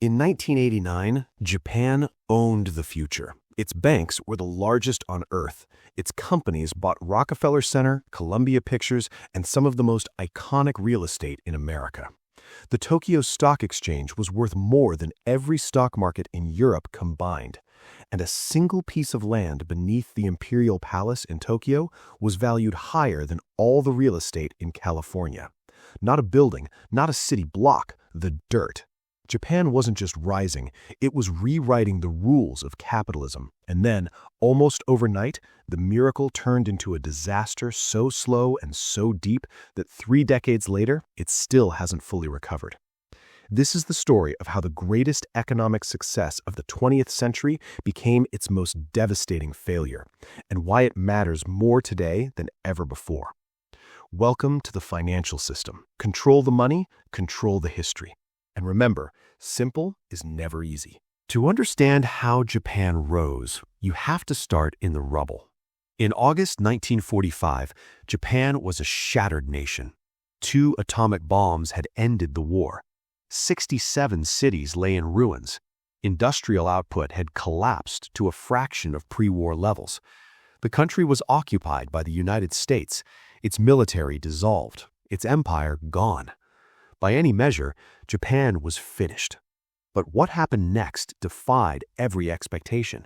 In 1989, Japan owned the future. Its banks were the largest on Earth. Its companies bought Rockefeller Center, Columbia Pictures, and some of the most iconic real estate in America. The Tokyo Stock Exchange was worth more than every stock market in Europe combined. And a single piece of land beneath the Imperial Palace in Tokyo was valued higher than all the real estate in California. Not a building, not a city block, the dirt. Japan wasn't just rising, it was rewriting the rules of capitalism. And then, almost overnight, the miracle turned into a disaster so slow and so deep that 3 decades later, it still hasn't fully recovered. This is the story of how the greatest economic success of the 20th century became its most devastating failure, and why it matters more today than ever before. Welcome to the financial system. Control the money, control the history. And remember, simple is never easy. To understand how Japan rose, you have to start in the rubble. In August 1945, Japan was a shattered nation. 2 atomic bombs had ended the war. 67 cities lay in ruins. Industrial output had collapsed to a fraction of pre-war levels. The country was occupied by the United States, its military dissolved, its empire gone. By any measure, Japan was finished. But what happened next defied every expectation.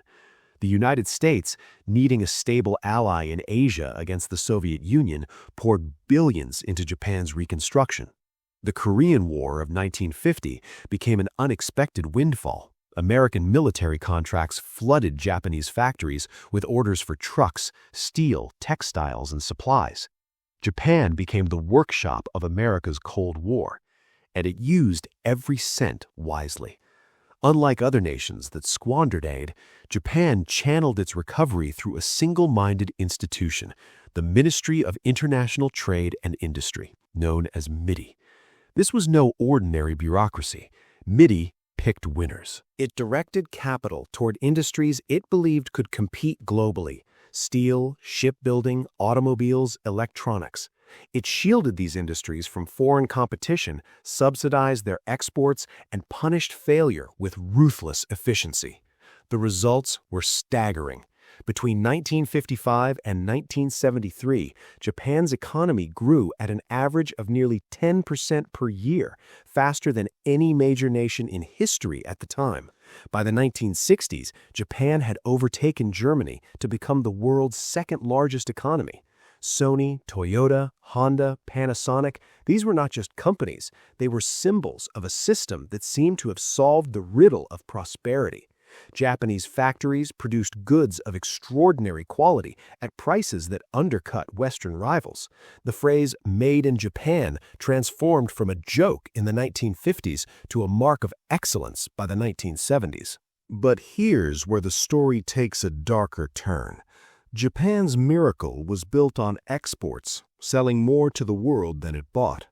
The United States, needing a stable ally in Asia against the Soviet Union, poured billions into Japan's Reconstruction. The Korean War of 1950 became an unexpected windfall. American military contracts flooded Japanese factories with orders for trucks, steel, textiles, and supplies. Japan became the workshop of America's Cold War, and it used every cent wisely. Unlike other nations that squandered aid, Japan channeled its recovery through a single-minded institution, the Ministry of International Trade and Industry, known as MITI. This was no ordinary bureaucracy. MITI picked winners. It directed capital toward industries it believed could compete globally: steel, shipbuilding, automobiles, electronics. It shielded these industries from foreign competition, subsidized their exports, and punished failure with ruthless efficiency. The results were staggering. Between 1955 and 1973, Japan's economy grew at an average of nearly 10% per year, faster than any major nation in history at the time. By the 1960s, Japan had overtaken Germany to become the world's second-largest economy. Sony, Toyota, Honda, Panasonic, these were not just companies, they were symbols of a system that seemed to have solved the riddle of prosperity. Japanese factories produced goods of extraordinary quality at prices that undercut Western rivals. The phrase "made in Japan" transformed from a joke in the 1950s to a mark of excellence by the 1970s. But here's where the story takes a darker turn. Japan's miracle was built on exports, selling more to the world than it bought.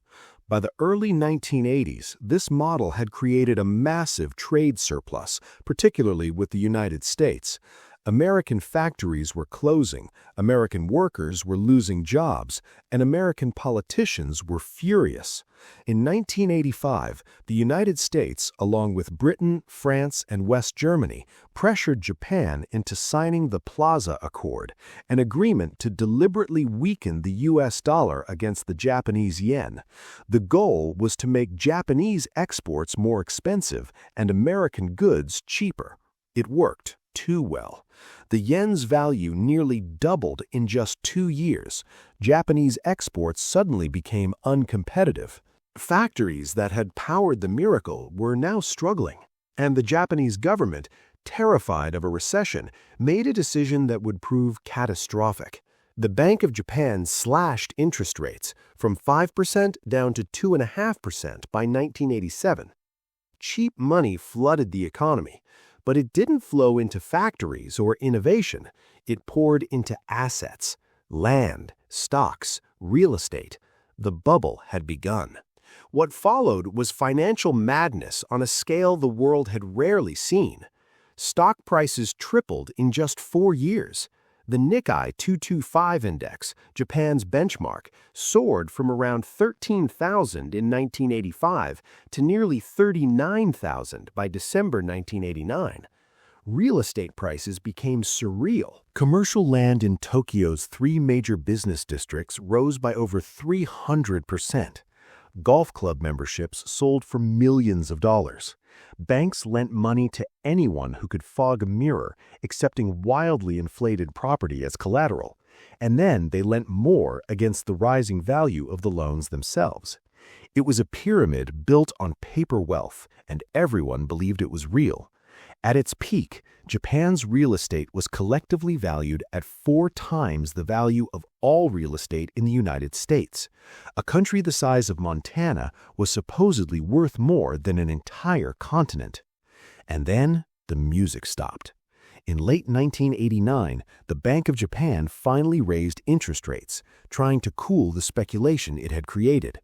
By the early 1980s, this model had created a massive trade surplus, particularly with the United States. American factories were closing, American workers were losing jobs, and American politicians were furious. In 1985, the United States, along with Britain, France, and West Germany, pressured Japan into signing the Plaza Accord, an agreement to deliberately weaken the US dollar against the Japanese yen. The goal was to make Japanese exports more expensive and American goods cheaper. It worked too well. The yen's value nearly doubled in just 2 years. Japanese exports suddenly became uncompetitive. Factories that had powered the miracle were now struggling, and the Japanese government, terrified of a recession, made a decision that would prove catastrophic. The Bank of Japan slashed interest rates from 5% down to 2.5% by 1987. Cheap money flooded the economy. But it didn't flow into factories or innovation. It poured into assets, land, stocks, real estate. The bubble had begun. What followed was financial madness on a scale the world had rarely seen. Stock prices tripled in just 4 years. The Nikkei 225 index, Japan's benchmark, soared from around 13,000 in 1985 to nearly 39,000 by December 1989. Real estate prices became surreal. Commercial land in Tokyo's three major business districts rose by over 300%. Golf club memberships sold for millions of dollars. Banks lent money to anyone who could fog a mirror, accepting wildly inflated property as collateral. And then they lent more against the rising value of the loans themselves. It was a pyramid built on paper wealth, and everyone believed it was real. At its peak, Japan's real estate was collectively valued at 4 times the value of all real estate in the United States. A country the size of Montana was supposedly worth more than an entire continent. And then the music stopped. In late 1989, the Bank of Japan finally raised interest rates, trying to cool the speculation it had created.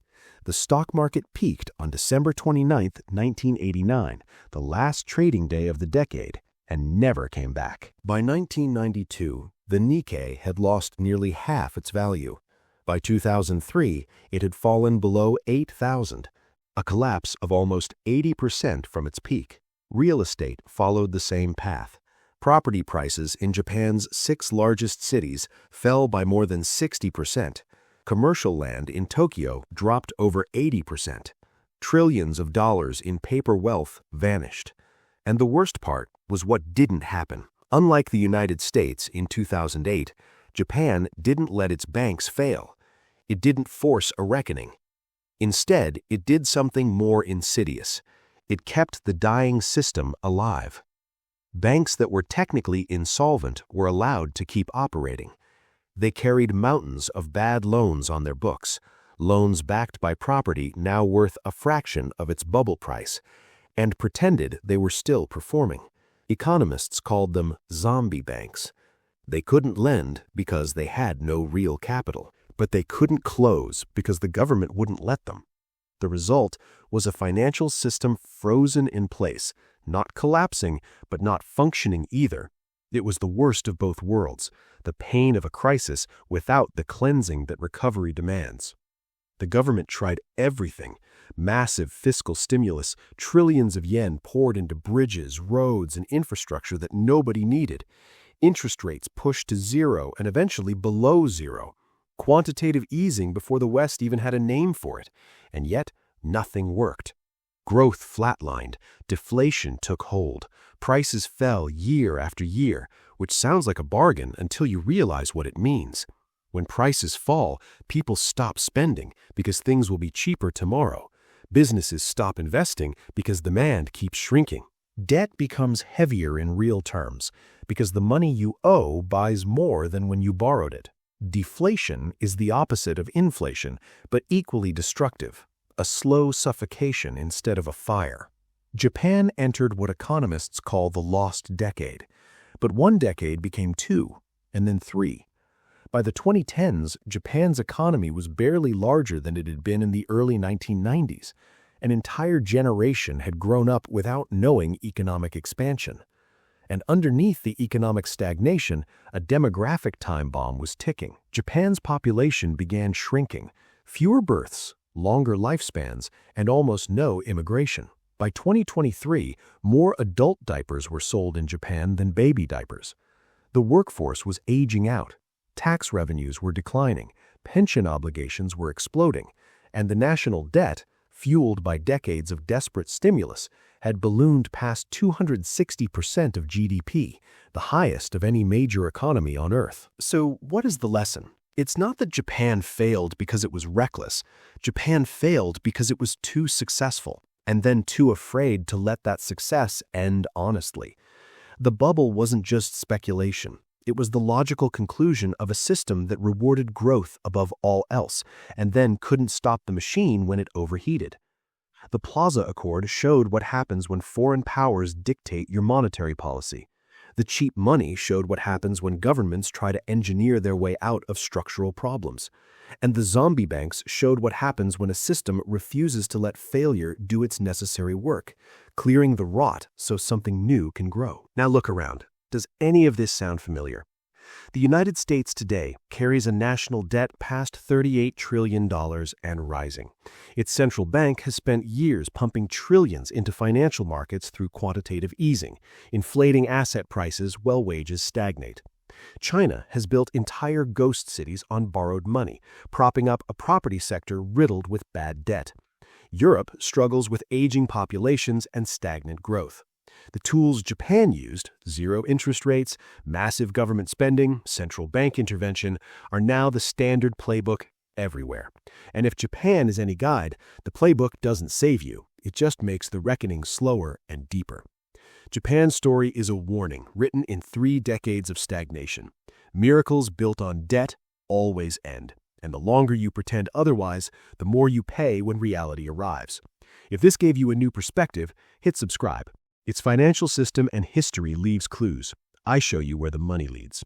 The stock market peaked on December 29, 1989, the last trading day of the decade, and never came back. By 1992, the Nikkei had lost nearly half its value. By 2003, it had fallen below 8,000, a collapse of almost 80% from its peak. Real estate followed the same path. Property prices in Japan's 6 largest cities fell by more than 60%. Commercial land in Tokyo dropped over 80%. Trillions of dollars in paper wealth vanished. And the worst part was what didn't happen. Unlike the United States in 2008, Japan didn't let its banks fail. It didn't force a reckoning. Instead, it did something more insidious. It kept the dying system alive. Banks that were technically insolvent were allowed to keep operating. They carried mountains of bad loans on their books, loans backed by property now worth a fraction of its bubble price, and pretended they were still performing. Economists called them zombie banks. They couldn't lend because they had no real capital, but they couldn't close because the government wouldn't let them. The result was a financial system frozen in place, not collapsing, but not functioning either. It was the worst of both worlds, the pain of a crisis without the cleansing that recovery demands. The government tried everything. Massive fiscal stimulus, trillions of yen poured into bridges, roads, and infrastructure that nobody needed. Interest rates pushed to zero and eventually below zero. Quantitative easing before the West even had a name for it. And yet, nothing worked. Growth flatlined. Deflation took hold. Prices fell year after year, which sounds like a bargain until you realize what it means. When prices fall, people stop spending because things will be cheaper tomorrow. Businesses stop investing because demand keeps shrinking. Debt becomes heavier in real terms because the money you owe buys more than when you borrowed it. Deflation is the opposite of inflation, but equally destructive, a slow suffocation instead of a fire. Japan entered what economists call the lost decade, but one decade became 2, and then 3. By the 2010s, Japan's economy was barely larger than it had been in the early 1990s. An entire generation had grown up without knowing economic expansion. And underneath the economic stagnation, a demographic time bomb was ticking. Japan's population began shrinking. Fewer births, longer lifespans, and almost no immigration. By 2023, more adult diapers were sold in Japan than baby diapers. The workforce was aging out. Tax revenues were declining, pension obligations were exploding, and the national debt, fueled by decades of desperate stimulus, had ballooned past 260% of GDP, the highest of any major economy on Earth. So what is the lesson? It's not that Japan failed because it was reckless. Japan failed because it was too successful, and then too afraid to let that success end honestly. The bubble wasn't just speculation. It was the logical conclusion of a system that rewarded growth above all else, and then couldn't stop the machine when it overheated. The Plaza Accord showed what happens when foreign powers dictate your monetary policy. The cheap money showed what happens when governments try to engineer their way out of structural problems. And the zombie banks showed what happens when a system refuses to let failure do its necessary work, clearing the rot so something new can grow. Now look around. Does any of this sound familiar? The United States today carries a national debt past $38 trillion and rising. Its central bank has spent years pumping trillions into financial markets through quantitative easing, inflating asset prices while wages stagnate. China has built entire ghost cities on borrowed money, propping up a property sector riddled with bad debt. Europe struggles with aging populations and stagnant growth. The tools Japan used, zero interest rates, massive government spending, central bank intervention, are now the standard playbook everywhere. And if Japan is any guide, the playbook doesn't save you. It just makes the reckoning slower and deeper. Japan's story is a warning written in 3 decades of stagnation. Miracles built on debt always end, and the longer you pretend otherwise, the more you pay when reality arrives. If this gave you a new perspective, hit subscribe. Its financial system and history leaves clues. I show you where the money leads.